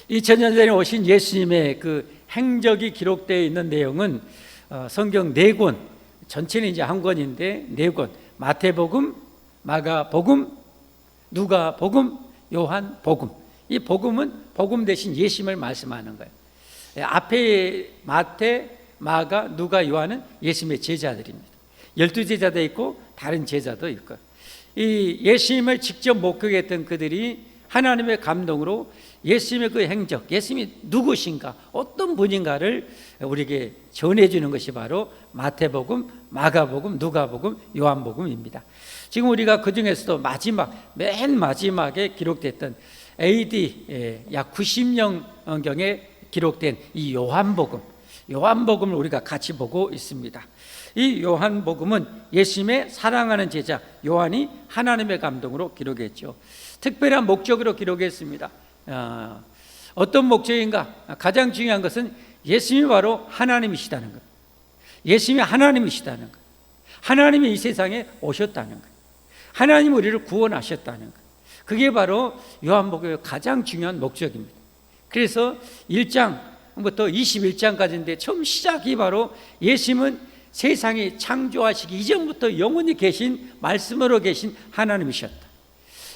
2000년 전에 오신 예수님의 그 행적이 기록되어 있는 내용은 성경 4권, 전체는 이제 한 권인데 4권, 마태복음, 마가복음, 누가복음, 요한복음. 이 복음은 복음 대신 예수님을 말씀하는 거예요. 앞에 마태, 마가, 누가, 요한은 예수님의 제자들입니다. 12제자도 있고 다른 제자도 있고, 이 예수님을 직접 목격했던 그들이 하나님의 감동으로 예수님의 그 행적, 예수님이 누구신가, 어떤 분인가를 우리에게 전해주는 것이 바로 마태복음, 마가복음, 누가복음, 요한복음입니다. 지금 우리가 그 중에서도 맨 마지막에 기록됐던 AD 약 90년경에 기록된 이 요한복음을 우리가 같이 보고 있습니다. 이 요한복음은 예수님의 사랑하는 제자 요한이 하나님의 감동으로 기록했죠. 특별한 목적으로 기록했습니다. 어떤 목적인가? 가장 중요한 것은 예수님이 바로 하나님이시다는 것. 예수님이 하나님이시다는 것. 하나님이 이 세상에 오셨다는 것. 하나님이 우리를 구원하셨다는 것. 그게 바로 요한복음의 가장 중요한 목적입니다. 그래서 1장부터 21장까지인데 처음 시작이 바로 예수님은 세상이 창조하시기 이전부터 영원히 계신 말씀으로 계신 하나님이셨다.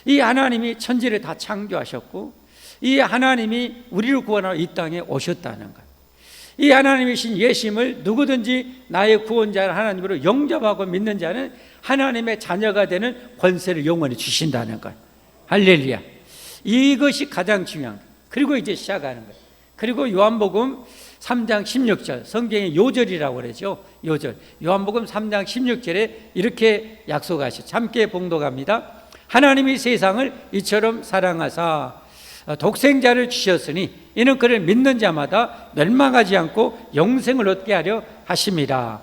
이 하나님이 천지를 다 창조하셨고 이 하나님이 우리를 구원하러 이 땅에 오셨다는 것. 이 하나님이신 예수님을 누구든지 나의 구원자 하나님으로 영접하고 믿는 자는 하나님의 자녀가 되는 권세를 영원히 주신다는 것. 할렐루야. 이것이 가장 중요한 것. 그리고 이제 시작하는 것. 그리고 요한복음 3장 16절, 성경의 요절이라고 그러죠. 요절. 요한복음 3장 16절에 이렇게 약속하시죠. 함께 봉독합니다. 하나님이 세상을 이처럼 사랑하사 독생자를 주셨으니 이는 그를 믿는 자마다 멸망하지 않고 영생을 얻게 하려 하심이라.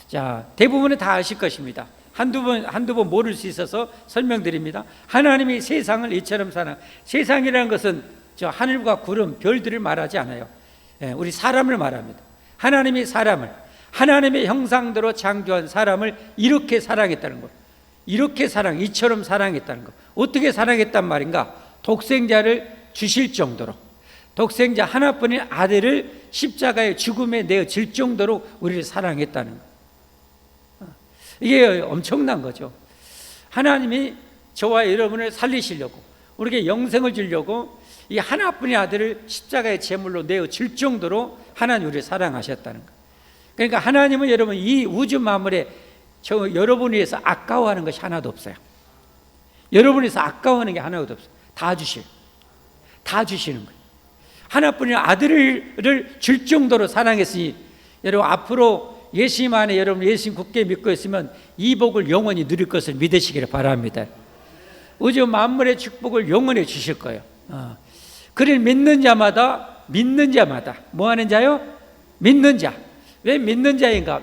자, 대부분은 다 아실 것입니다. 한두 번 모를 수 있어서 설명드립니다. 하나님이 세상을 이처럼 세상이라는 것은 저 하늘과 구름, 별들을 말하지 않아요. 우리 사람을 말합니다. 하나님이 사람을 하나님의 형상대로 창조한 사람을 이렇게 사랑했다는 것. 이처럼 사랑했다는 것. 어떻게 사랑했단 말인가? 독생자를 주실 정도로, 독생자 하나뿐인 아들을 십자가의 죽음에 내어 질 정도로 우리를 사랑했다는 것. 이게 엄청난 거죠. 하나님이 저와 여러분을 살리시려고, 우리에게 영생을 주려고 이 하나뿐인 아들을 십자가의 제물로 내어 질 정도로 하나님 우리를 사랑하셨다는 것. 그러니까 하나님은 여러분 이 우주 만물에 여러분을 위해서 아까워하는 것이 하나도 없어요. 여러분을 위해서 아까워하는 게 하나도 없어요. 다 주시는 거예요. 하나뿐인 아들을 줄 정도로 사랑했으니 여러분 앞으로 예수님 안에 여러분 예수님 굳게 믿고 있으면 이 복을 영원히 누릴 것을 믿으시기를 바랍니다. 우주 만물의 축복을 영원히 주실 거예요. 그를 믿는 자마다 뭐 하는 자요? 믿는 자. 왜 믿는 자인가?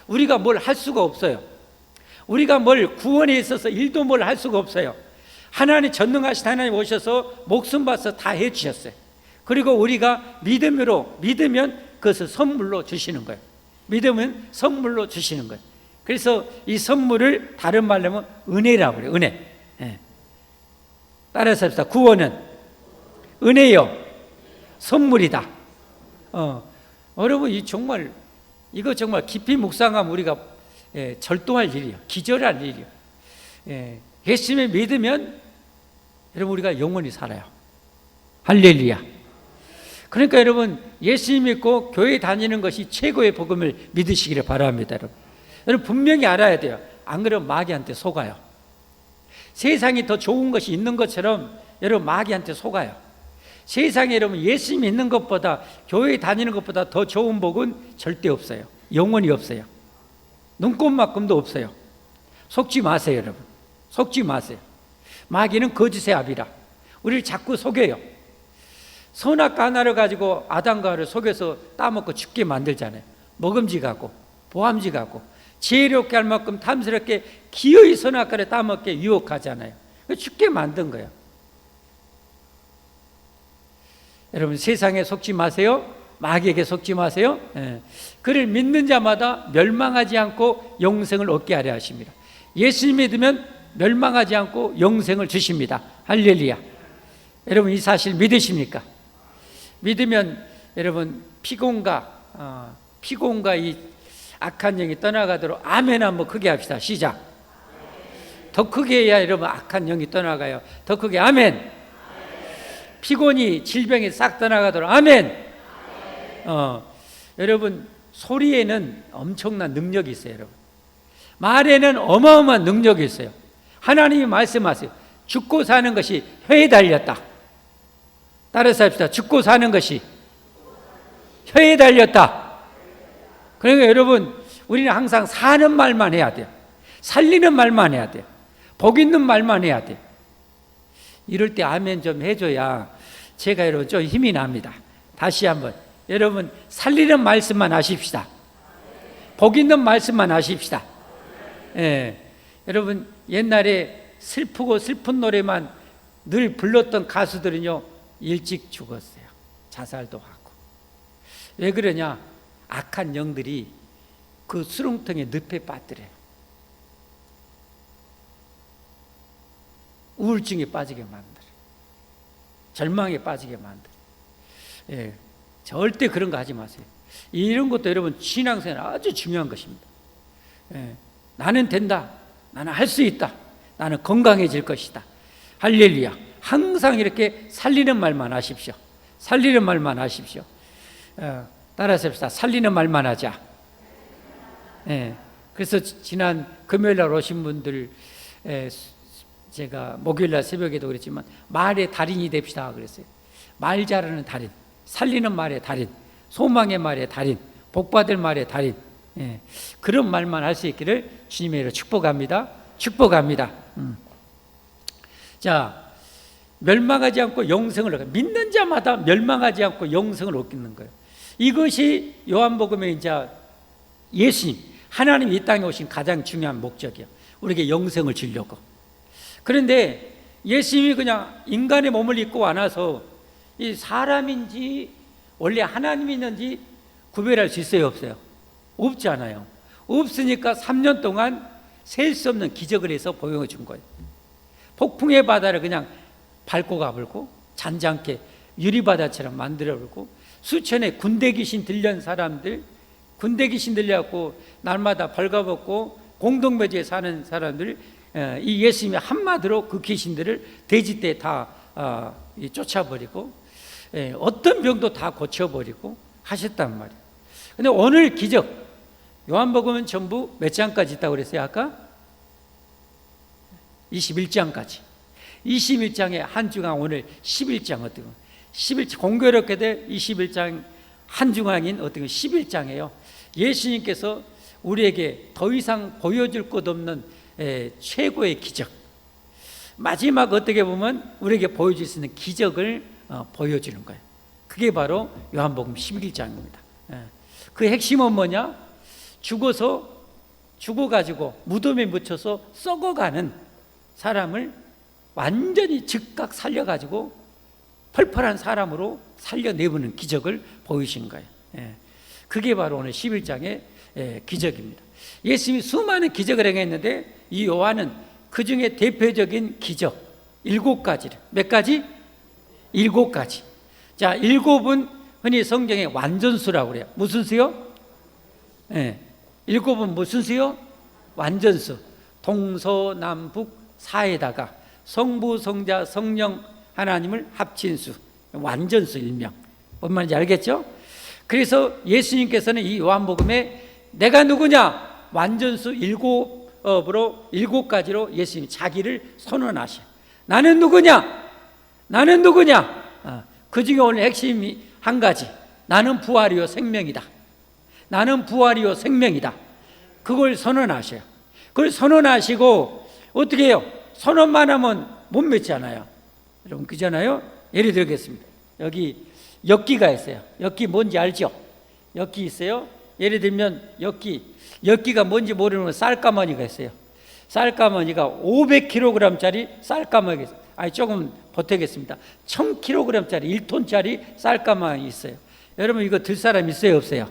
우리가 뭘 할 수가 없어요. 우리가 뭘 구원에 있어서 일도 뭘 할 수가 없어요. 하나님 전능하신 하나님 오셔서 목숨 바쳐 다 해주셨어요. 그리고 우리가 믿으면 그것을 선물로 주시는 거예요. 믿으면 선물로 주시는 거예요. 그래서 이 선물을 다른 말로 하면 은혜라고 그래요. 은혜. 따라서 합시다. 구원은 은혜요, 선물이다. 여러분 이거 정말 깊이 묵상하면 우리가 절도할 일이에요. 기절할 일이에요. 예수님을 믿으면 여러분 우리가 영원히 살아요. 할렐루야. 그러니까 여러분 예수님 믿고 교회 다니는 것이 최고의 복음을 믿으시기를 바랍니다. 여러분 분명히 알아야 돼요. 안 그러면 마귀한테 속아요. 세상이 더 좋은 것이 있는 것처럼 여러분 마귀한테 속아요. 세상에 여러분 예수님 믿는 것보다 교회 다니는 것보다 더 좋은 복은 절대 없어요. 영원히 없어요. 눈꼽만큼도 없어요. 속지 마세요. 여러분 속지 마세요. 마귀는 거짓의 아비라 우리를 자꾸 속여요. 선악과 하나를 가지고 아담과 하와를 속여서 따먹고 죽게 만들잖아요. 먹음직하고 보암직하고 지혜롭게 할 만큼 탐스럽게 기어이 선악과를 따먹게 유혹하잖아요. 죽게 만든 거예요. 여러분 세상에 속지 마세요. 마귀에게 속지 마세요. 그를 믿는 자마다 멸망하지 않고 영생을 얻게 하려 하십니다. 예수님 믿으면 멸망하지 않고 영생을 주십니다. 할렐루야. 여러분 이 사실 믿으십니까? 믿으면 여러분 피곤과 이 악한 영이 떠나가도록 아멘 한번 크게 합시다. 시작. 더 크게 해야 여러분 악한 영이 떠나가요. 더 크게 아멘. 피곤이 질병이 싹 떠나가도록 아멘. 여러분 소리에는 엄청난 능력이 있어요. 여러분 말에는 어마어마한 능력이 있어요. 하나님이 말씀하세요. 죽고 사는 것이 혀에 달렸다. 따라서 합시다. 죽고 사는 것이 혀에 달렸다. 그러니까 여러분 우리는 항상 사는 말만 해야 돼요. 살리는 말만 해야 돼요. 복 있는 말만 해야 돼요. 이럴 때 아멘 좀 해줘야 제가 여러분 좀 힘이 납니다. 다시 한번 여러분 살리는 말씀만 하십시다. 복 있는 말씀만 하십시다. 여러분 옛날에 슬프고 슬픈 노래만 늘 불렀던 가수들은요 일찍 죽었어요. 자살도 하고. 왜 그러냐? 악한 영들이 그 수렁텅에 늪에 빠뜨려요. 우울증에 빠지게 만들어요. 절망에 빠지게 만들어요. 절대 그런 거 하지 마세요. 이런 것도 여러분 신앙생활 아주 중요한 것입니다. 나는 된다. 나는 할 수 있다. 나는 건강해질 것이다. 할렐루야. 항상 이렇게 살리는 말만 하십시오. 살리는 말만 하십시오. 따라서 합시다. 살리는 말만 하자. 그래서 지난 금요일날 오신 분들 제가 목요일날 새벽에도 그랬지만 말의 달인이 됩시다 그랬어요. 말 잘하는 달인, 살리는 말의 달인, 소망의 말의 달인, 복받을 말의 달인. 그런 말만 할 수 있기를 주님의 이름으로 축복합니다. 축복합니다. 자, 멸망하지 않고 영생을 얻게, 믿는 자마다 멸망하지 않고 영생을 얻는 거예요. 이것이 요한복음의 이제 예수님, 하나님 이 땅에 오신 가장 중요한 목적이에요. 우리에게 영생을 주려고. 그런데 예수님이 그냥 인간의 몸을 입고 와서 이 사람인지 원래 하나님이 있는지 구별할 수 있어요, 없어요? 없잖아요. 없으니까 3년 동안 셀 수 없는 기적을 해서 보여준 거예요. 폭풍의 바다를 그냥 밟고 가버리고 잔잔케 유리바다처럼 만들어버리고 수천의 군대 귀신 들려온 사람들, 군대 귀신 들려갖고 날마다 벌거벗고 공동묘지에 사는 사람들, 이 예수님이 한마디로 그 귀신들을 돼지떼 다 쫓아버리고 어떤 병도 다 고쳐버리고 하셨단 말이에요. 근데 오늘 기적, 요한복음은 전부 몇 장까지 있다고 그랬어요 아까? 21장까지. 21장에 한 중앙, 오늘 11장 어떻게 11장 공교롭게도 21장 한 중앙인 어떻게 11장이에요. 예수님께서 우리에게 더 이상 보여줄 것 없는 최고의 기적, 마지막 어떻게 보면 우리에게 보여줄 수 있는 기적을 보여주는 거예요. 그게 바로 요한복음 11장입니다. 그 핵심은 뭐냐? 죽어가지고 무덤에 묻혀서 썩어가는 사람을 완전히 즉각 살려가지고 펄펄한 사람으로 살려내보는 기적을 보이신 거예요. 그게 바로 오늘 11장의 기적입니다. 예수님이 수많은 기적을 행했는데 이 요한은 그 중에 대표적인 기적 7가지를, 몇 가지? 7가지. 자, 7은 흔히 성경에 완전수라고 그래요. 무슨 수요? 7은 무슨 수요? 완전수. 동서남북 사에다가 성부, 성자, 성령 하나님을 합친 수, 완전수 일명. 뭔 말인지 알겠죠? 그래서 예수님께서는 이 요한복음에 내가 누구냐? 완전수 7으로 7가지로 예수님이 자기를 선언하셔. 나는 누구냐? 나는 누구냐? 그 중에 오늘 핵심이 한 가지. 나는 부활이요 생명이다. 나는 부활이요 생명이다. 그걸 선언하셔요. 그걸 선언하시고 어떻게 해요? 선언만 하면 못 믿잖아요. 여러분 그잖아요. 예를 들겠습니다. 여기 엽기가 있어요. 엽기 뭔지 알죠? 엽기 있어요. 예를 들면 엽기가 뭔지 모르는 쌀가마니가 있어요. 쌀가마니가 500kg짜리 쌀가마니가 있어요. 아니 조금 보태겠습니다. 1000kg짜리 1톤짜리 쌀가마니 있어요. 여러분 이거 들 사람 있어요, 없어요?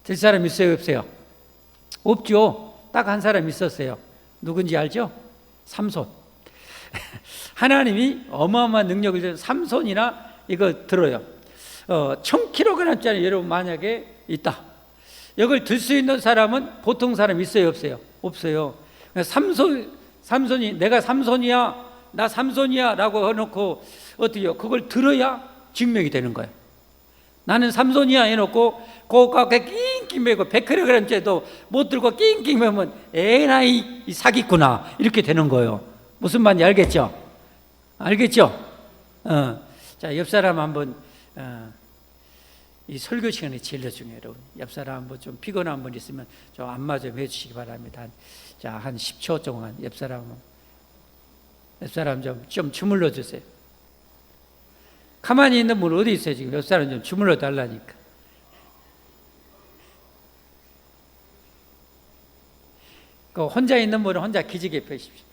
들 사람 있어요, 없어요? 없죠. 딱 한 사람 있었어요. 누군지 알죠? 삼손. 하나님이 어마어마한 능력을 주신 삼손이나 이거 들어요. 1000kg짜리 여러분 만약에 있다. 이걸 들 수 있는 사람은 보통 사람 있어요, 없어요? 없어요. 삼손이 내가 삼손이야, 나 삼손이야 라고 해놓고 어떻게요? 그걸 들어야 증명이 되는 거예요. 나는 삼손이야 해놓고 고가게 낑낑 매고 100kg짜리도 못 들고 낑낑 매면 에라이 사기꾼아 이렇게 되는 거예요. 무슨 말인지 알겠죠? 알겠죠? 자, 옆 사람 한번 이 설교 시간에 제일 중요해요, 여러분. 옆 사람 한번 좀 피곤한 분 있으면 좀 안마 좀 해주시기 바랍니다. 자, 한 10초 동안 옆 사람 좀 주물러 주세요. 가만히 있는 분 어디 있어요? 지금 옆 사람 좀 주물러 달라니까. 그 혼자 있는 분은 혼자 기지개 펴십시오.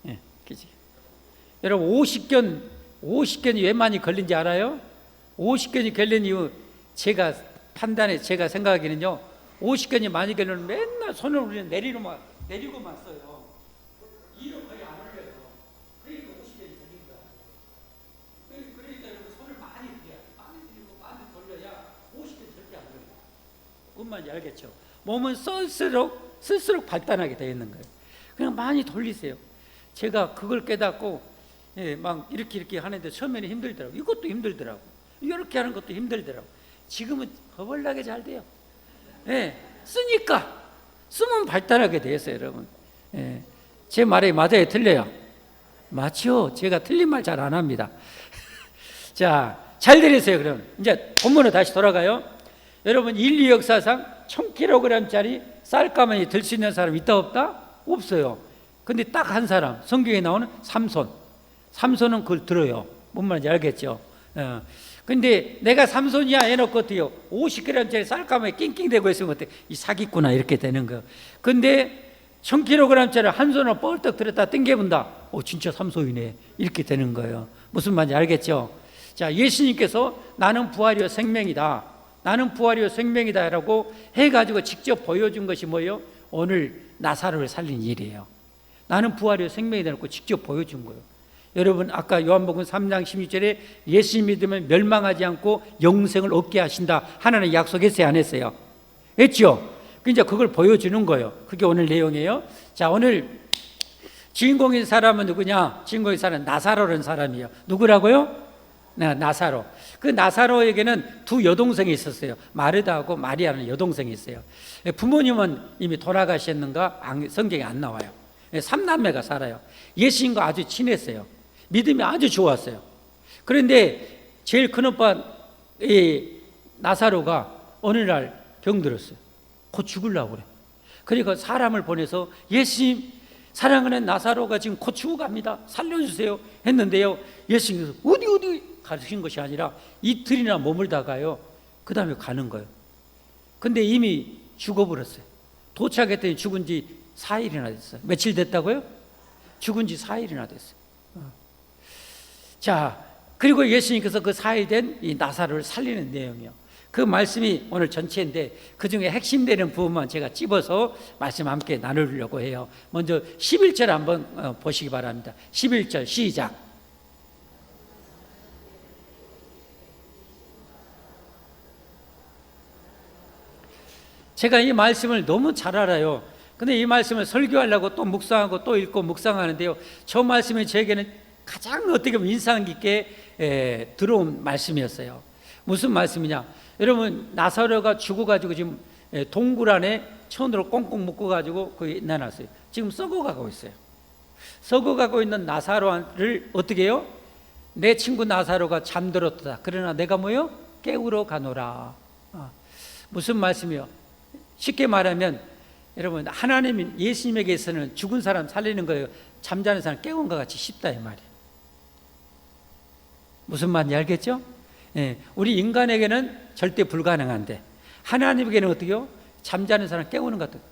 예, 기지개. 여러분 50견이 왜 많이 걸린지 알아요? 50견이 걸린 이유 제가 생각하기는요. 50견이 많이 걸리면 맨날 손을 우리는 내리고만 써요. 이로 거의 안 올려요. 그러니까 50견이 걸린 거야. 그러니까 여러분 손을 많이 들이고 많이 돌려야 50견 절대 안 걸려요. 뭔 말인지 알겠죠? 몸은 쓸수록 발달하게 되어 있는 거예요. 그냥 많이 돌리세요. 제가 그걸 깨닫고 막 이렇게 하는데 처음에는 힘들더라고. 이것도 힘들더라고. 이렇게 하는 것도 힘들더라고. 지금은 허벌나게 잘 돼요. 쓰니까 쓰면 발달하게 되었어요, 여러분. 제 말이 맞아요, 틀려요? 맞죠. 제가 틀린 말 잘 안 합니다. 자, 잘 들으세요. 그럼 이제 본문으로 다시 돌아가요. 여러분 인류 역사상 1000kg짜리 쌀가마니 들 수 있는 사람 있다 없다? 없어요. 근데 딱 한 사람, 성경에 나오는 삼손은 그걸 들어요. 뭔 말인지 알겠죠? 근데 내가 삼손이야 해놓고 어때요? 50g짜리 쌀가마에 낑낑대고 있으면 어때? 이 사기꾼아 이렇게 되는 거예요. 근데 1000kg짜리 한 손을 뻘떡 들었다 당겨본다. 진짜 삼손이네 이렇게 되는 거예요. 무슨 말인지 알겠죠? 자, 예수님께서 나는 부활이요 생명이다. 나는 부활이요 생명이다 라고 해가지고 직접 보여준 것이 뭐예요? 오늘 나사로를 살린 일이에요. 나는 부활이요 생명이다 라고 직접 보여준 거예요. 여러분 아까 요한복음 3장 16절에 예수 믿으면 멸망하지 않고 영생을 얻게 하신다 하나님 약속했어요, 안 했어요? 했죠? 이제 그걸 보여주는 거예요. 그게 오늘 내용이에요. 자, 오늘 주인공인 사람은 누구냐? 주인공인 사람은 나사로라는 사람이에요. 누구라고요? 나사로. 그 나사로에게는 두 여동생이 있었어요. 마르다하고 마리아는 여동생이 있어요. 부모님은 이미 돌아가셨는가? 성경에 안 나와요. 3남매가 살아요. 예수님과 아주 친했어요. 믿음이 아주 좋았어요. 그런데 제일 큰 오빠 나사로가 어느 날 병들었어요. 곧 죽으려고 그래. 그러니까 사람을 보내서 예수님, 사랑하는 나사로가 지금 곧 죽어갑니다. 살려주세요 했는데요. 예수님께서 어디 가신 것이 아니라 이틀이나 머물다가요. 그 다음에 가는 거예요. 근데 이미 죽어버렸어요. 도착했더니 죽은 지 4일이나 됐어요. 며칠 됐다고요? 죽은 지 4일이나 됐어요. 자, 그리고 예수님께서 그 4일 된 이 나사로를 살리는 내용이요. 그 말씀이 오늘 전체인데 그 중에 핵심되는 부분만 제가 찝어서 말씀 함께 나누려고 해요. 먼저 11절 한번 보시기 바랍니다. 11절 시작. 제가 이 말씀을 너무 잘 알아요. 근데 이 말씀을 설교하려고 또 묵상하고 또 읽고 묵상하는데요. 저 말씀이 저에게는 가장 어떻게 보면 인상 깊게 들어온 말씀이었어요. 무슨 말씀이냐? 여러분 나사로가 죽어가지고 지금 동굴 안에 천으로 꽁꽁 묶어가지고 거기 내놨어요. 지금 썩어가고 있어요. 썩어가고 있는 나사로를 어떻게 해요? 내 친구 나사로가 잠들었다. 그러나 내가 뭐요? 깨우러 가노라. 무슨 말씀이요? 쉽게 말하면 여러분 하나님 예수님에게서는 죽은 사람 살리는 거예요. 잠자는 사람 깨운 것 같이 쉽다 이 말이에요. 무슨 말인지 알겠죠? 우리 인간에게는 절대 불가능한데 하나님에게는 어떻게요? 잠자는 사람 깨우는 것 같아요.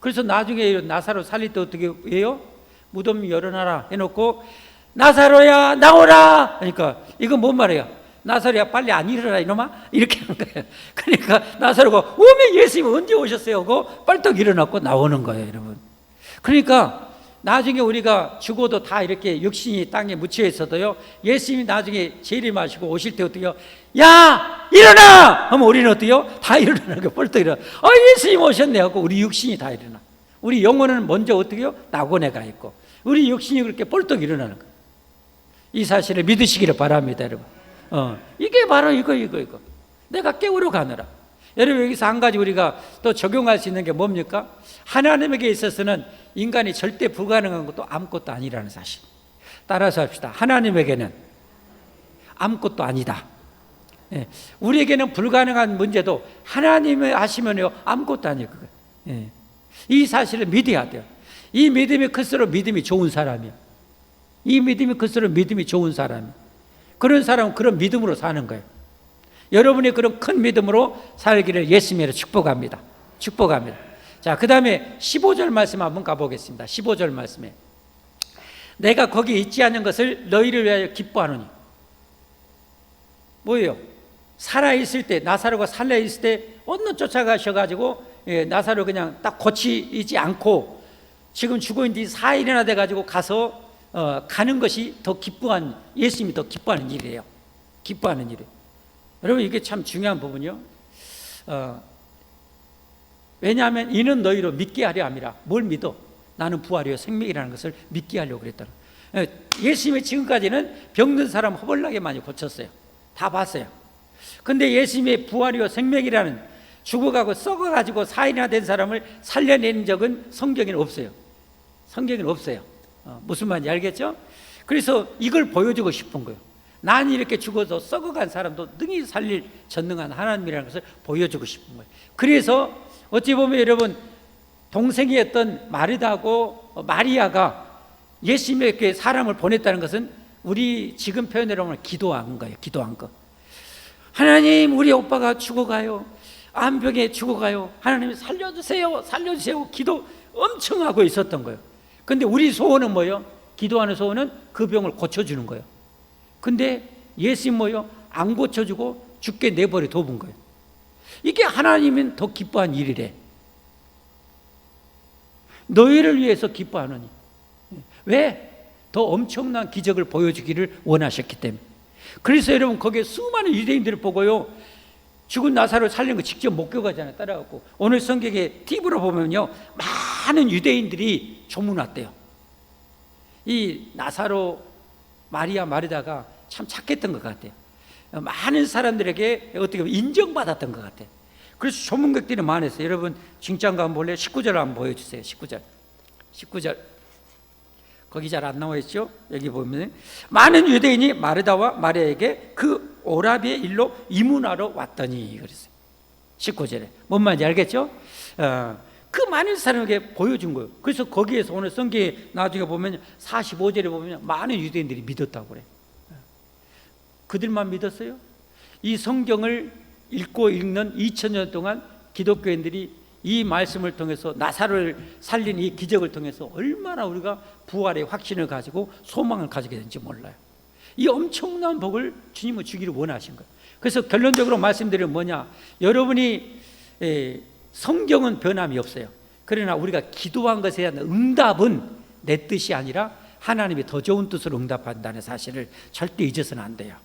그래서 나중에 나사로 살릴 때 어떻게 해요? 무덤 열어놔라 해놓고 나사로야 나오라. 그러니까 이거 뭔 말이에요? 나사로야 빨리 안 일어나 이놈아 이렇게 하는 거예요. 그러니까 나사로가 오메 예수님 언제 오셨어요? 하고 빨떡 일어났고 나오는 거예요, 여러분. 그러니까 나중에 우리가 죽어도 다 이렇게 육신이 땅에 묻혀 있어도요, 예수님이 나중에 재림하시고 오실 때 어떻게요? 야, 일어나! 하면 우리는 어때요? 다 일어나는 거 벌떡 일어나. 예수님 오셨네 하고 우리 육신이 다 일어나. 우리 영혼은 먼저 어떻게요? 낙원에 가 있고 우리 육신이 그렇게 벌떡 일어나는 거예요. 이 사실을 믿으시기를 바랍니다, 여러분. 이게 바로 이거. 내가 깨우러 가느라. 여러분, 여기서 한 가지 우리가 또 적용할 수 있는 게 뭡니까? 하나님에게 있어서는 인간이 절대 불가능한 것도 아무것도 아니라는 사실. 따라서 합시다. 하나님에게는 아무것도 아니다. 예. 우리에게는 불가능한 문제도 하나님이 하시면요, 아무것도 아닐 거예요. 예. 이 사실을 믿어야 돼요. 이 믿음이 클수록 믿음이 좋은 사람이에요. 이 믿음이 클수록 믿음이 좋은 사람이에요. 그런 사람은 그런 믿음으로 사는 거예요. 여러분이 그런 큰 믿음으로 살기를 예수님으로 축복합니다. 축복합니다. 자, 그 다음에 15절 말씀 한번 가보겠습니다. 15절 말씀에 내가 거기 있지 않는 것을 너희를 위하여 기뻐하노니. 뭐예요? 살아있을 때, 나사로가 살아있을 때 언능 쫓아가셔가지고 나사로 그냥 딱 고치지 않고 지금 죽어 있는 지 4일이나 돼가지고 가서 가는 것이 더 기뻐한, 예수님이 더 기뻐하는 일이에요. 기뻐하는 일이에요. 여러분, 이게 참 중요한 부분이요. 왜냐하면 이는 너희로 믿게 하려 함이라. 뭘 믿어? 나는 부활이요 생명이라는 것을 믿게 하려고 그랬다. 예수님이 지금까지는 병든 사람 허벌나게 많이 고쳤어요. 다 봤어요. 근데 예수님의 부활이요 생명이라는, 죽어가고 썩어가지고 4일이나 된 사람을 살려낸 적은 성경에는 없어요. 성경에는 없어요. 무슨 말인지 알겠죠? 그래서 이걸 보여주고 싶은 거예요. 난 이렇게 죽어서 썩어간 사람도 능히 살릴 전능한 하나님이라는 것을 보여주고 싶은 거예요. 그래서 어찌 보면 여러분, 동생이었던 마르다하고 마리아가 예수님에게 사람을 보냈다는 것은 우리 지금 표현으로 하면 기도한 거예요. 기도한 거. 하나님, 우리 오빠가 죽어가요. 암병에 죽어가요. 하나님 살려주세요. 살려주세요. 기도 엄청 하고 있었던 거예요. 근데 우리 소원은 뭐예요? 기도하는 소원은 그 병을 고쳐주는 거예요. 근데 예수님 뭐예요? 안 고쳐주고 죽게 내버려 둬본 거예요. 이게 하나님은 더 기뻐한 일이래. 너희를 위해서 기뻐하노니. 왜? 더 엄청난 기적을 보여주기를 원하셨기 때문에. 그래서 여러분, 거기에 수많은 유대인들을 보고요, 죽은 나사로를 살린 거 직접 목격하잖아요. 따라가고. 오늘 성경에 팁으로 보면요, 많은 유대인들이 조문 왔대요. 이 나사로 마리아 마르다가 참 착했던 것 같아요. 많은 사람들에게 어떻게 보면 인정받았던 것 같아요. 그래서 조문객들이 많았어요. 여러분, 징장가 한번 볼래요? 19절 한번 보여주세요. 19절. 거기 잘 안 나와 있죠? 여기 보면 많은 유대인이 마르다와 마리아에게 그 오라비의 일로 이문하러 왔더니 그랬어요. 19절에 뭔 말인지 알겠죠? 그 많은 사람에게 보여준 거예요. 그래서 거기에서 오늘 성경에 나중에 보면 45절에 보면 많은 유대인들이 믿었다고 그래요. 그들만 믿었어요? 이 성경을 읽고 읽는 2000년 동안 기독교인들이 이 말씀을 통해서 나사로를 살린 이 기적을 통해서 얼마나 우리가 부활의 확신을 가지고 소망을 가지게 되는지 몰라요. 이 엄청난 복을 주님은 주기를 원하신 거예요. 그래서 결론적으로 말씀드리면 뭐냐, 여러분이 성경은 변함이 없어요. 그러나 우리가 기도한 것에 대한 응답은 내 뜻이 아니라 하나님이 더 좋은 뜻으로 응답한다는 사실을 절대 잊어서는 안 돼요.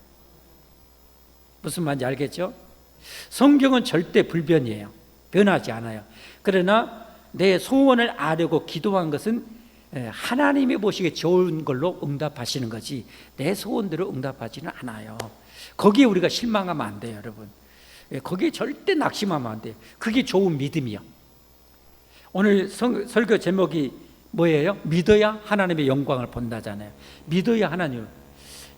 무슨 말인지 알겠죠? 성경은 절대 불변이에요. 변하지 않아요. 그러나 내 소원을 아려고 기도한 것은 하나님이 보시기에 좋은 걸로 응답하시는 거지 내 소원대로 응답하지는 않아요. 거기에 우리가 실망하면 안 돼요, 여러분. 거기에 절대 낙심하면 안 돼요. 그게 좋은 믿음이요. 오늘 설교 제목이 뭐예요? 믿어야 하나님의 영광을 본다잖아요. 믿어야 하나님을.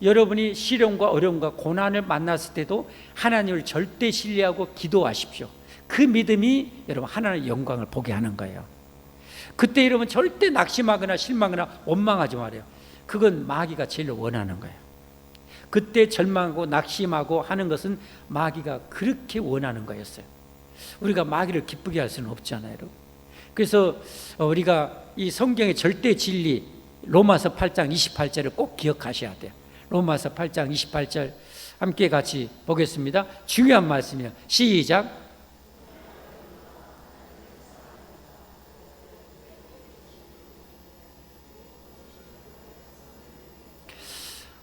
여러분이 시련과 어려움과 고난을 만났을 때도 하나님을 절대 신뢰하고 기도하십시오. 그 믿음이 여러분 하나님의 영광을 보게 하는 거예요. 그때 여러분 절대 낙심하거나 실망하거나 원망하지 말아요. 그건 마귀가 제일 원하는 거예요. 그때 절망하고 낙심하고 하는 것은 마귀가 그렇게 원하는 거였어요. 우리가 마귀를 기쁘게 할 수는 없잖아요, 여러분. 그래서 우리가 이 성경의 절대 진리 로마서 8장 28절을 꼭 기억하셔야 돼요. 로마서 8장 28절 함께 같이 보겠습니다. 중요한 말씀이에요. 시작.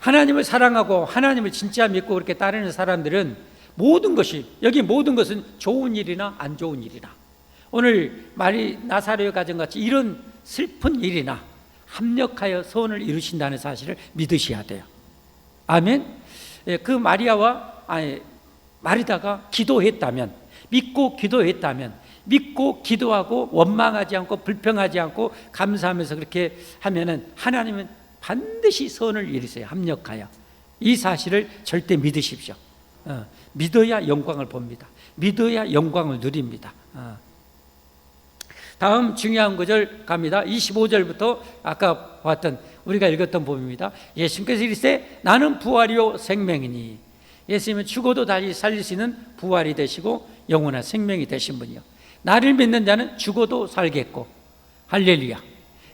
하나님을 사랑하고 하나님을 진짜 믿고 그렇게 따르는 사람들은 모든 것이, 여기 모든 것은 좋은 일이나 안 좋은 일이나, 오늘 마리 나사로의 가정같이 이런 슬픈 일이나 합력하여 선을 이루신다는 사실을 믿으셔야 돼요. 아멘. 그 마리다가 기도했다면, 믿고 기도했다면, 믿고 기도하고 원망하지 않고 불평하지 않고 감사하면서 그렇게 하면은 하나님은 반드시 선을 이루세요. 합력하여. 이 사실을 절대 믿으십시오. 믿어야 영광을 봅니다. 믿어야 영광을 누립니다. 다음 중요한 구절 갑니다. 25절부터 아까 봤던, 우리가 읽었던 부분입니다. 예수님께서 이르시되 나는 부활이요 생명이니. 예수님은 죽어도 다시 살릴 수 있는 부활이 되시고 영원한 생명이 되신 분이요, 나를 믿는 자는 죽어도 살겠고. 할렐루야.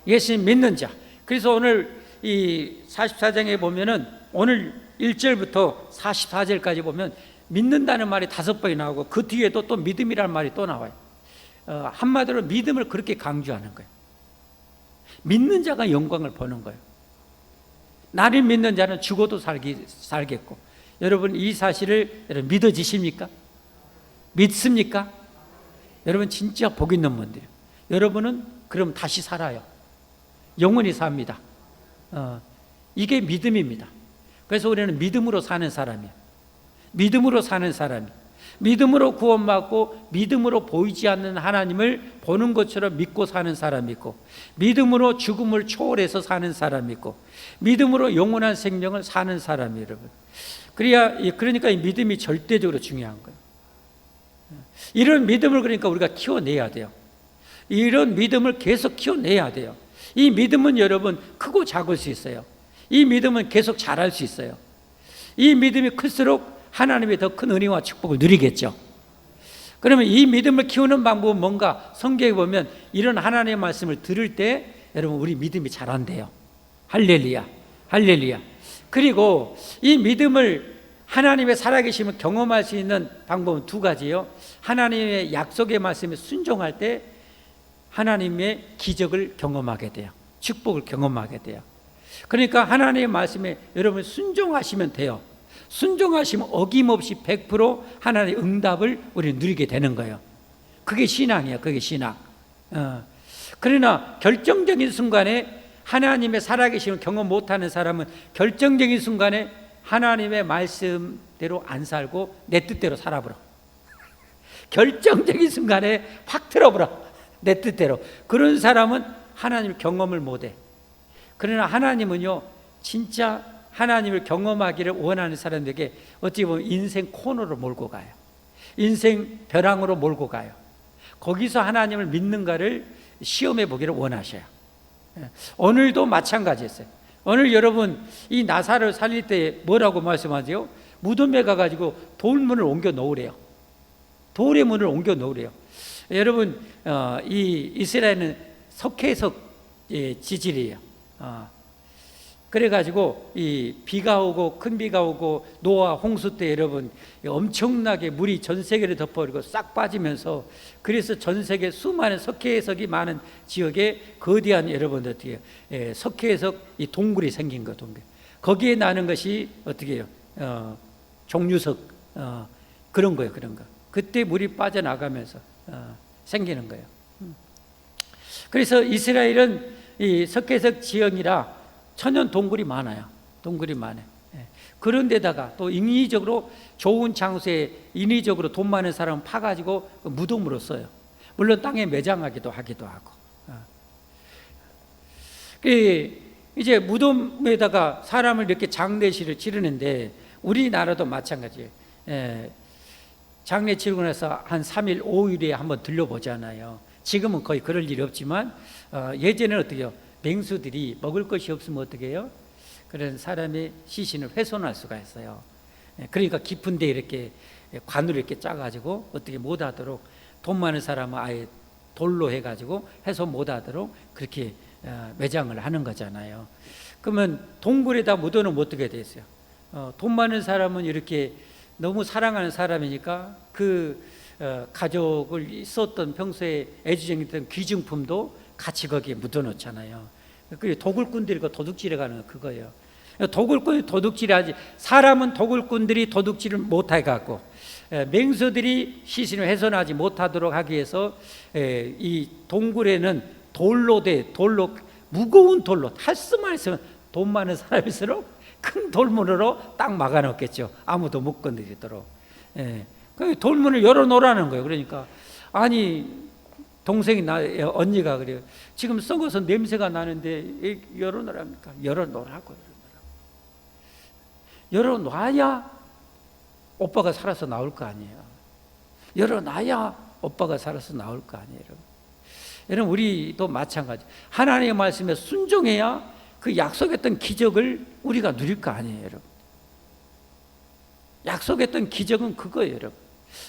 예수님 믿는 자. 그래서 오늘 이 44장에 보면은 오늘 1절부터 44절까지 보면 믿는다는 말이 5번이 나오고 그 뒤에도 또 믿음이라는 말이 또 나와요. 한마디로 믿음을 그렇게 강조하는 거예요. 믿는 자가 영광을 보는 거예요. 나를 믿는 자는 죽어도 살겠고. 여러분, 이 사실을 여러분 믿어지십니까? 믿습니까? 여러분 진짜 복 있는 분들이에요. 여러분은 그럼 다시 살아요. 영원히 삽니다. 이게 믿음입니다. 그래서 우리는 믿음으로 사는 사람이에요. 믿음으로 사는 사람이에요. 믿음으로 구원받고 믿음으로 보이지 않는 하나님을 보는 것처럼 믿고 사는 사람이 있고, 믿음으로 죽음을 초월해서 사는 사람이 있고, 믿음으로 영원한 생명을 사는 사람이에요. 여러분, 그러니까 이 믿음이 절대적으로 중요한 거예요. 이런 믿음을 그러니까 우리가 키워내야 돼요. 이런 믿음을 계속 키워내야 돼요. 이 믿음은 여러분 크고 작을 수 있어요. 이 믿음은 계속 자랄 수 있어요. 이 믿음이 클수록 하나님의 더 큰 은혜와 축복을 누리겠죠. 그러면 이 믿음을 키우는 방법은 뭔가? 성경에 보면 이런 하나님의 말씀을 들을 때 여러분 우리 믿음이 자란대요. 할렐루야, 할렐루야. 그리고 이 믿음을 하나님의 살아계심을 경험할 수 있는 방법은 2가지예요. 하나님의 약속의 말씀에 순종할 때 하나님의 기적을 경험하게 돼요. 축복을 경험하게 돼요. 그러니까 하나님의 말씀에 여러분 순종하시면 돼요. 순종하시면 어김없이 100% 하나님의 응답을 우리는 누리게 되는 거예요. 그게 신앙이에요. 그게 신앙. 그러나 결정적인 순간에 하나님의 살아계심을 경험 못하는 사람은 결정적인 순간에 하나님의 말씀대로 안 살고 내 뜻대로 살아버려. 결정적인 순간에 확 틀어버려. 내 뜻대로. 그런 사람은 하나님 경험을 못해. 그러나 하나님은요, 진짜 하나님을 경험하기를 원하는 사람들에게 어찌 보면 인생 코너로 몰고 가요. 인생 벼랑으로 몰고 가요. 거기서 하나님을 믿는가를 시험해 보기를 원하셔요. 오늘도 마찬가지였어요. 오늘 여러분 이 나사를 살릴 때 뭐라고 말씀하세요? 무덤에 가가지고 돌문을 옮겨 놓으래요. 돌의 문을 옮겨 놓으래요. 여러분 이 이스라엘은 석회석 지질이에요. 그래가지고 이 비가 오고 큰 비가 오고 노아 홍수 때 여러분 엄청나게 물이 전 세계를 덮어버리고 싹 빠지면서, 그래서 전 세계 수많은 석회석이 많은 지역에 거대한 여러분들 어떻게 석회석 이 동굴이 생긴 거, 동굴. 거기에 나는 것이 어떻게 해요? 종류석 그런 거예요, 그런 거. 그때 물이 빠져나가면서 생기는 거예요. 그래서 이스라엘은 이 석회석 지형이라 천연 동굴이 많아요. 동굴이 많아요. 그런데다가 또 인위적으로 좋은 장소에 인위적으로 돈 많은 사람은 파가지고 무덤으로 써요. 물론 땅에 매장하기도 하고. 이제 무덤에다가 사람을 이렇게 장례식을 치르는데 우리나라도 마찬가지예요. 장례 치르고 나서 한 3일, 5일에 한번 들려보잖아요. 지금은 거의 그럴 일이 없지만 예전에는 어떻게 해요? 맹수들이 먹을 것이 없으면 어떻게 해요? 그런 사람의 시신을 훼손할 수가 있어요. 그러니까 깊은 데 이렇게 관으로 이렇게 짜가지고 어떻게 못하도록, 돈 많은 사람은 아예 돌로 해가지고 훼손 못하도록 그렇게 매장을 하는 거잖아요. 그러면 동굴에다 묻어놓으면 어떻게 되겠어요? 돈 많은 사람은 이렇게 너무 사랑하는 사람이니까 그 가족을 썼던 평소에 애지중했던 귀중품도 같이 거기에 묻어놓잖아요. 그 도굴꾼들이 도둑질해 가는 그거예요. 도굴꾼이 도둑질하지, 사람은 도굴꾼들이 도둑질을 못해 갖고 맹수들이 시신을 훼손하지 못하도록 하기 위해서 이 동굴에는 돌로 무거운 돌로 할 수만 있으면 돈 많은 사람일수록 큰 돌문으로 딱 막아놓겠죠. 아무도 못 건드리도록. 그 돌문을 열어놓으라는 거예요. 그러니까 아니 언니가 그래요. 지금 썩어서 냄새가 나는데 열어놓으랍니까? 열어놓으라고. 열어놔야 오빠가 살아서 나올 거 아니에요. 열어놔야 오빠가 살아서 나올 거 아니에요. 여러분, 우리도 마찬가지. 하나님의 말씀에 순종해야 그 약속했던 기적을 우리가 누릴 거 아니에요, 여러분. 약속했던 기적은 그거예요, 여러분.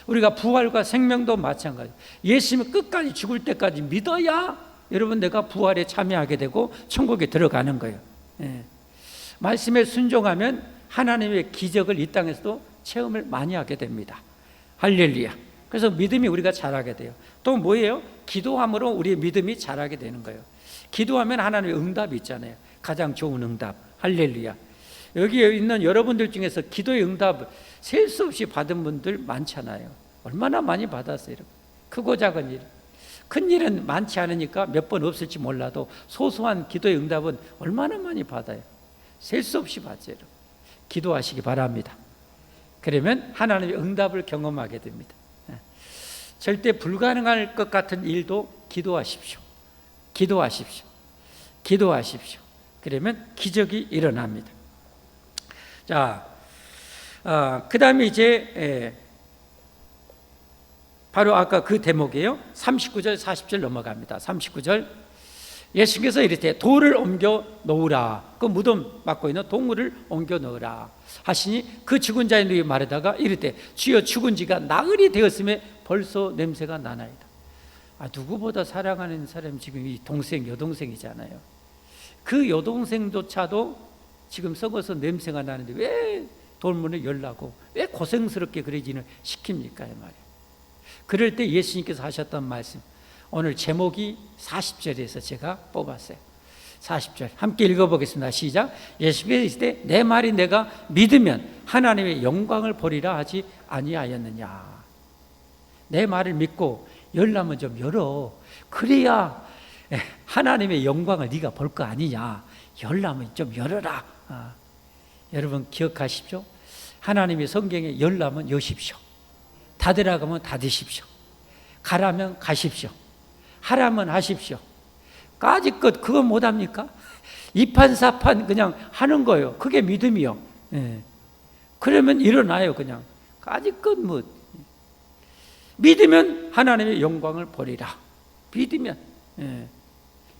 우리가 부활과 생명도 마찬가지. 예수님이 끝까지 죽을 때까지 믿어야 여러분 내가 부활에 참여하게 되고 천국에 들어가는 거예요. 말씀에 순종하면 하나님의 기적을 이 땅에서도 체험을 많이 하게 됩니다. 할렐루야. 그래서 믿음이 우리가 자라게 돼요. 또 뭐예요? 기도함으로 우리의 믿음이 자라게 되는 거예요. 기도하면 하나님의 응답이 있잖아요. 가장 좋은 응답. 할렐루야. 여기에 있는 여러분들 중에서 기도의 응답을 셀 수 없이 받은 분들 많잖아요. 얼마나 많이 받았어요, 여러분. 크고 작은 일. 큰 일은 많지 않으니까 몇 번 없을지 몰라도 소소한 기도의 응답은 얼마나 많이 받아요. 셀 수 없이 받죠, 여러분. 기도하시기 바랍니다. 그러면 하나님의 응답을 경험하게 됩니다. 절대 불가능할 것 같은 일도 기도하십시오. 기도하십시오. 기도하십시오. 그러면 기적이 일어납니다. 자, 그 다음에 이제 바로 아까 그 대목이에요. 39절 40절 넘어갑니다. 39절 예수께서 이르되 돌을 옮겨 놓으라. 그 무덤 막고 있는 동물을 옮겨 놓으라 하시니 그 죽은 자의 누이 말하다가 이르되 주여 죽은 지가 나흘이 되었음에 벌써 냄새가 나나이다. 누구보다 사랑하는 사람이 지금 이 동생 여동생이잖아요. 그 여동생조차도 지금 썩어서 냄새가 나는데 왜 돌문을 열라고 왜 고생스럽게 그러지는 시킵니까? 말이에요. 그럴 때 예수님께서 하셨던 말씀, 오늘 제목이 40절에서 제가 뽑았어요. 40절 함께 읽어보겠습니다. 시작. 예수께서 이르시되 내 말이 내가 믿으면 하나님의 영광을 보리라 하지 아니하였느냐. 내 말을 믿고 열라면 좀 열어. 그래야 하나님의 영광을 네가 볼 거 아니냐. 열라면 좀 열어라. 여러분 기억하십시오. 하나님의 성경에 열라면 여십시오. 닫으라고 닫으십시오. 가라면 가십시오. 하라면 하십시오. 까짓것 그거 못합니까? 이판사판 그냥 하는 거예요. 그게 믿음이요. 그러면 일어나요. 그냥 까짓것 뭐 믿으면 하나님의 영광을 보리라. 믿으면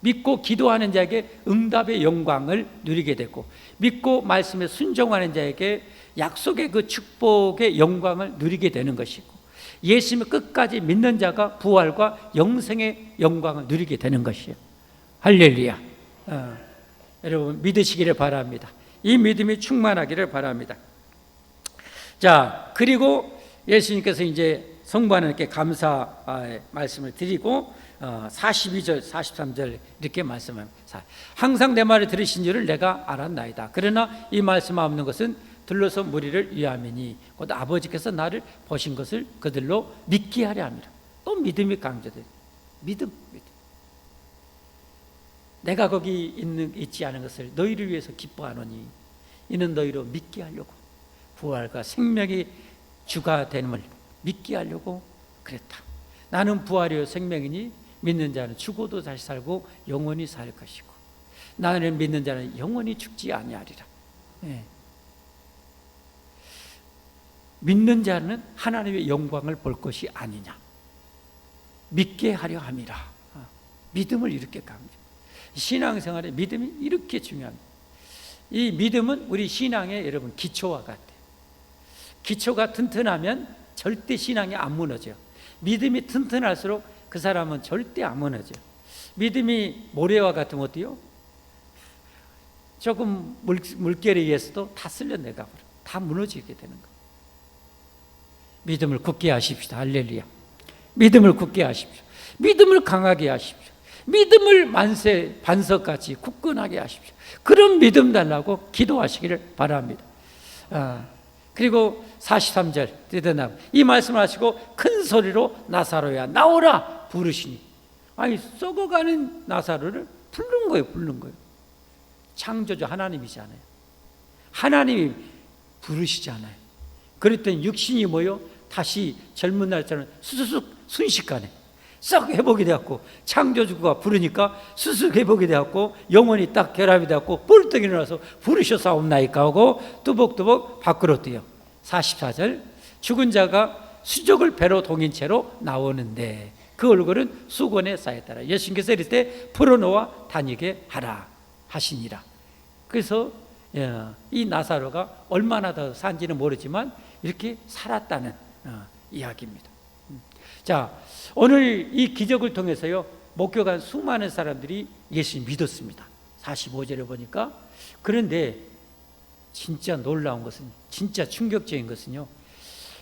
믿고 기도하는 자에게 응답의 영광을 누리게 되고 믿고 말씀에 순종하는 자에게 약속의 그 축복의 영광을 누리게 되는 것이고 예수님을 끝까지 믿는 자가 부활과 영생의 영광을 누리게 되는 것이에요. 할렐루야. 여러분 믿으시기를 바랍니다. 이 믿음이 충만하기를 바랍니다. 자, 그리고 예수님께서 이제 성부 하나님께 감사 말씀을 드리고 42절 43절 이렇게 말씀합니다. 항상 내 말을 들으신 줄을 내가 알았나이다. 그러나 이 말씀 없는 것은 들러서 무리를 위함이니 곧 아버지께서 나를 보신 것을 그들로 믿게 하려 함이라. 또 믿음이 강조돼요. 믿음. 내가 거기 있지 않은 것을 너희를 위해서 기뻐하노니 이는 너희로 믿게 하려고 부활과 생명의 주가 됨을 믿게 하려고 그랬다. 나는 부활이요 생명이니 믿는 자는 죽어도 다시 살고 영원히 살 것이고 나를 믿는 자는 영원히 죽지 아니하리라. 믿는 자는 하나님의 영광을 볼 것이 아니냐. 믿게 하려 함이라. 믿음을 이렇게 강조. 신앙생활에 믿음이 이렇게 중요합니다. 이 믿음은 우리 신앙의 여러분 기초와 같아요. 기초가 튼튼하면 절대 신앙이 안 무너져요. 믿음이 튼튼할수록 그 사람은 절대 안 무너져요. 믿음이 모래와 같으면 어때요? 조금 물결에 의해서도 다 쓸려내가 버려. 다 무너지게 되는 거예요. 믿음을 굳게 하십시다. 할렐루야. 믿음을 굳게 하십시오. 믿음을 강하게 하십시오. 믿음을 만세 반석같이 굳건하게 하십시오. 그런 믿음 달라고 기도하시기를 바랍니다. 그리고 43절 되되나 이 말씀을 하시고 큰 소리로 나사로야 나오라 부르시니, 아니 썩어가는 나사로를 부른 거예요. 창조주 하나님이잖아요. 하나님이 부르시잖아요. 그랬더니 육신이 뭐요? 다시 젊은 날처럼 수수숙 순식간에 썩 회복이 되었고, 창조주가 부르니까 수수숙 회복이 되었고, 영혼이 딱 결합이 되었고 뿔떡 일어나서 부르셨사옵나이까 하고 뚜벅뚜벅 밖으로 뛰어. 44절 죽은 자가 수족을 배로 동인 채로 나오는데 그 얼굴은 수건에 쌓였더라. 예수님께서 이럴 때 풀어놓아 다니게 하라 하시니라. 그래서 이 나사로가 얼마나 더 산지는 모르지만 이렇게 살았다는 이야기입니다. 자, 오늘 이 기적을 통해서요, 목격한 수많은 사람들이 예수님 믿었습니다. 45절에 보니까. 그런데 진짜 놀라운 것은, 진짜 충격적인 것은요,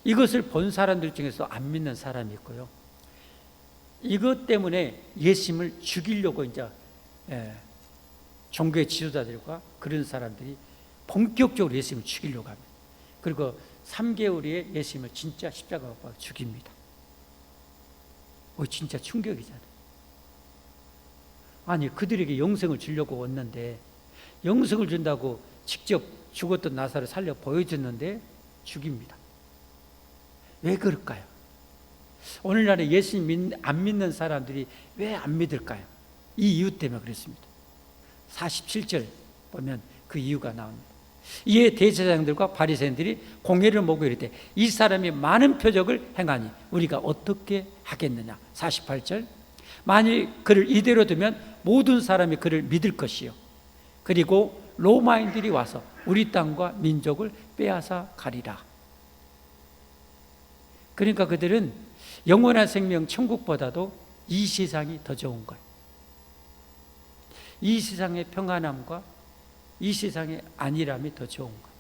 이것을 본 사람들 중에서 안 믿는 사람이 있고요, 이것 때문에 예수님을 죽이려고 이제 종교의 지도자들과 그런 사람들이 본격적으로 예수님을 죽이려고 합니다. 그리고 3개월에 예수님을 진짜 십자가 못 박아 죽입니다. 진짜 충격이잖아요. 아니 그들에게 영생을 주려고 왔는데, 영생을 준다고 직접 죽었던 나사를 살려 보여줬는데 죽입니다. 왜 그럴까요? 오늘날에 예수님 안 믿는 사람들이 왜 안 믿을까요? 이 이유 때문에 그렇습니다. 47절 보면 그 이유가 나옵니다. 이에 대제사장들과 바리새인들이 공회를 모고 이르되 이 사람이 많은 표적을 행하니 우리가 어떻게 하겠느냐. 48절 만일 그를 이대로 두면 모든 사람이 그를 믿을 것이요, 그리고 로마인들이 와서 우리 땅과 민족을 빼앗아 가리라. 그러니까 그들은 영원한 생명 천국보다도 이 세상이 더 좋은 거예요. 이 세상의 평안함과 이 세상의 안일함이 더 좋은 거예요.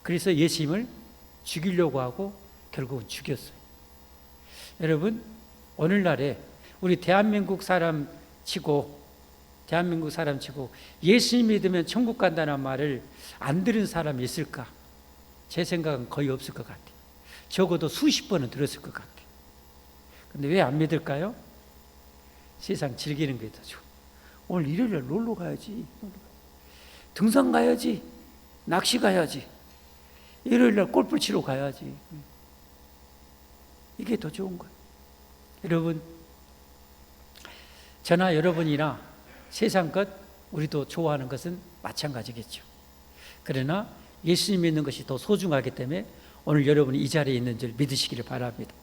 그래서 예수님을 죽이려고 하고 결국은 죽였어요. 여러분, 오늘날에 우리 대한민국 사람 치고 예수님 믿으면 천국 간다는 말을 안 들은 사람이 있을까? 제 생각은 거의 없을 것 같아요. 적어도 수십 번은 들었을 것 같아요. 근데 왜 안 믿을까요? 세상 즐기는 게 더 좋아. 오늘 일요일에 놀러 가야지, 등산 가야지, 낚시 가야지, 일요일날 골프 치러 가야지. 이게 더 좋은 거예요. 여러분, 저나 여러분이나 세상 것 우리도 좋아하는 것은 마찬가지겠죠. 그러나 예수님 믿는 것이 더 소중하기 때문에 오늘 여러분이 이 자리에 있는 줄 믿으시기를 바랍니다.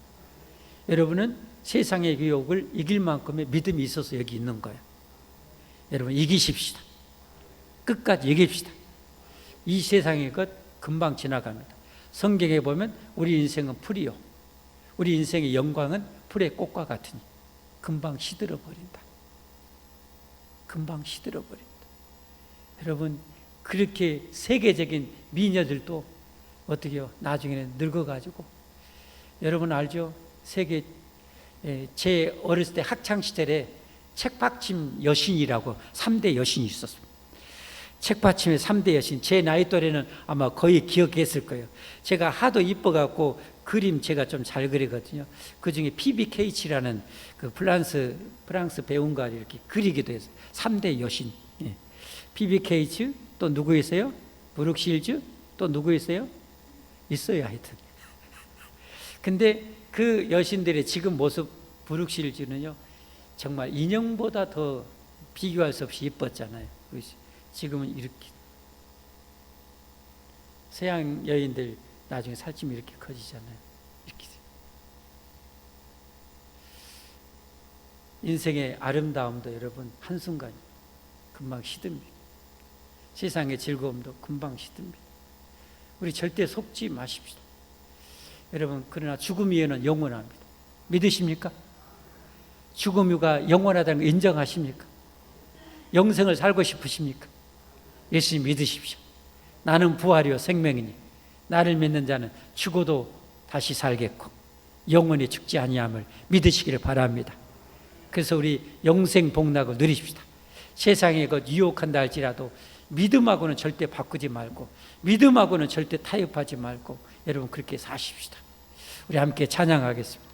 여러분은 세상의 유혹을 이길 만큼의 믿음이 있어서 여기 있는 거예요. 여러분 이기십시다. 끝까지 이깁시다. 이 세상의 것 금방 지나갑니다. 성경에 보면 우리 인생은 풀이요, 우리 인생의 영광은 풀의 꽃과 같으니 금방 시들어버린다. 금방 시들어버린다. 여러분, 그렇게 세계적인 미녀들도 어떻게요? 나중에는 늙어가지고, 여러분 알죠? 제 어렸을 때 학창시절에 책받침 여신이라고 3대 여신이 있었습니다. 책받침의 3대 여신, 제 나이 또래는 아마 거의 기억했을 거예요. 제가 하도 이뻐갖고 그림 제가 좀 잘 그리거든요. 그 중에 PBK치라는 그 프랑스 배우가 이렇게 그리기도 했어요. 3대 여신. PBK치, 또 누구 있어요? 브룩실즈, 또 누구 있어요? 있어요, 하여튼. 근데 그 여신들의 지금 모습, 브룩실즈는요, 정말 인형보다 더 비교할 수 없이 이뻤잖아요. 지금은 이렇게. 서양 여인들 나중에 살찌면 이렇게 커지잖아요. 이렇게. 인생의 아름다움도 여러분 한순간 금방 시듭니다. 세상의 즐거움도 금방 시듭니다. 우리 절대 속지 마십시다. 여러분, 그러나 죽음 위에는 영원합니다. 믿으십니까? 죽음 후가 영원하다는 거 인정하십니까? 영생을 살고 싶으십니까? 예수님 믿으십시오. 나는 부활이요 생명이니 나를 믿는 자는 죽어도 다시 살겠고 영원히 죽지 아니함을 믿으시기를 바랍니다. 그래서 우리 영생 복락을 누리십시다. 세상에 그 유혹한다 할지라도 믿음하고는 절대 바꾸지 말고, 믿음하고는 절대 타협하지 말고, 여러분 그렇게 사십시다. 우리 함께 찬양하겠습니다.